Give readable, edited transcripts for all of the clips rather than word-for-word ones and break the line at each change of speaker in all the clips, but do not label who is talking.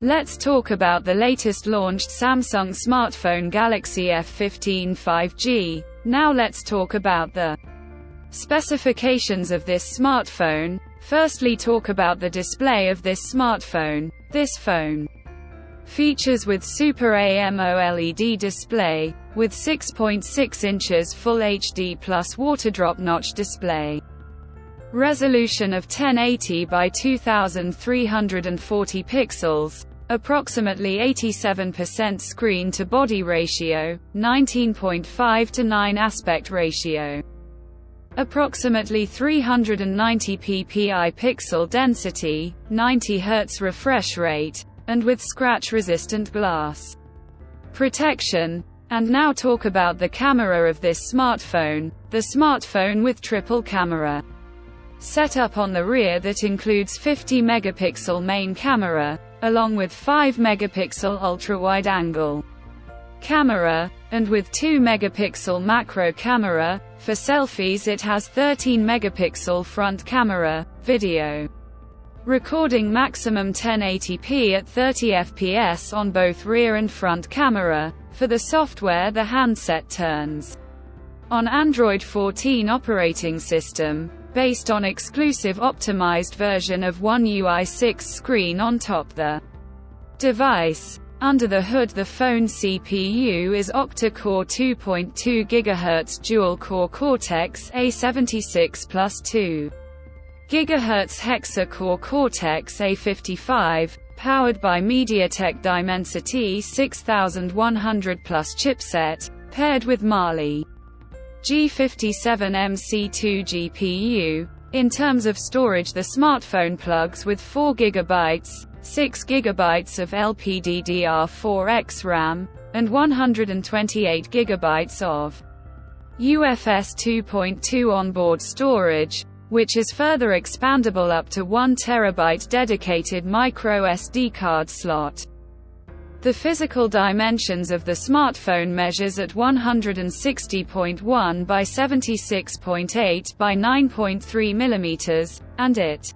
Let's talk about the latest launched Samsung smartphone Galaxy F15 5G. Now let's talk about the specifications of this smartphone. Firstly, talk about the display of this smartphone. This phone features with Super AMOLED display, with 6.6 inches Full HD plus waterdrop notch display. Resolution of 1080 by 2340 pixels, approximately 87% screen-to-body ratio, 19.5:9 aspect ratio. Approximately 390 ppi pixel density, 90 Hz refresh rate, and with scratch-resistant glass protection. And now talk about the camera of this smartphone. The smartphone with triple camera setup on the rear that includes 50 megapixel main camera, along with 5 megapixel ultra-wide angle camera, and with 2 megapixel macro camera. For selfies it has 13 megapixel front camera, video recording maximum 1080p at 30 fps on both rear and front camera. For the software, the handset turns on Android 14 operating system, based on exclusive optimized version of One UI 6 screen on top the device. Under the hood, the phone CPU is octa-core 2.2 GHz dual-core Cortex A76 plus 2 GHz hexa-core Cortex A55, powered by MediaTek Dimensity 6100 Plus chipset, paired with Mali G57 MC2 GPU. In terms of storage, the smartphone plugs with 4 GB, 6 GB of LPDDR4X RAM, and 128 GB of UFS 2.2 onboard storage, which is further expandable up to 1 TB dedicated micro SD card slot. The physical dimensions of the smartphone measures at 160.1 by 76.8 by 9.3 mm, and it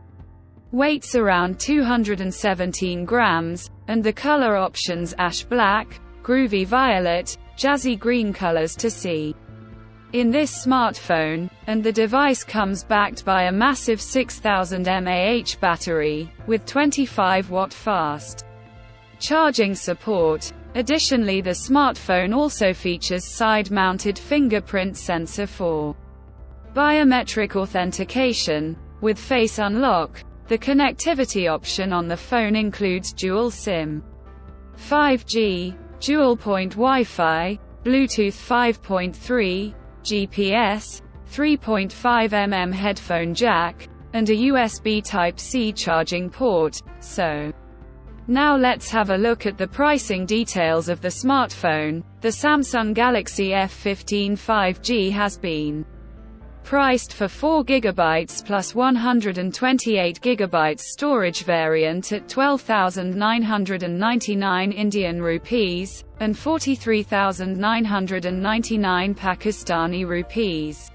weighs around 217 grams, and the color options ash black, groovy violet, jazzy green colors to see in this smartphone, and the device comes backed by a massive 6000 mAh battery, with 25-watt fast charging support. Additionally, the smartphone also features side-mounted fingerprint sensor for biometric authentication, with face unlock. The connectivity option on the phone includes dual SIM, 5G, dual-point Wi-Fi, Bluetooth 5.3, GPS, 3.5 mm headphone jack, and a USB Type-C charging port. So, now let's have a look at the pricing details of the smartphone. The Samsung Galaxy F15 5G has been priced for 4 GB plus 128 GB storage variant at 12,999 Indian rupees, and 43,999 Pakistani rupees,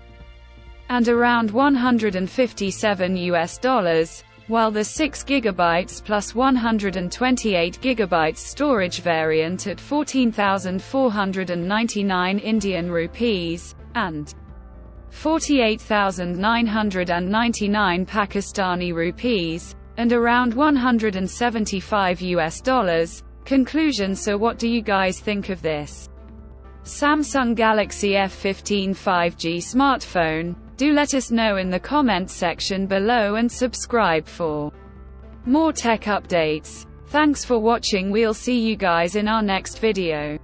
and around $157, while the 6 GB plus 128 GB storage variant at 14,499 Indian rupees, and 48,999 Pakistani rupees, and around $175. Conclusion: so what do you guys think of this Samsung Galaxy F15 5G smartphone? Do let us know in the comments section below and subscribe for more tech updates. Thanks for watching. We'll see you guys in our next video.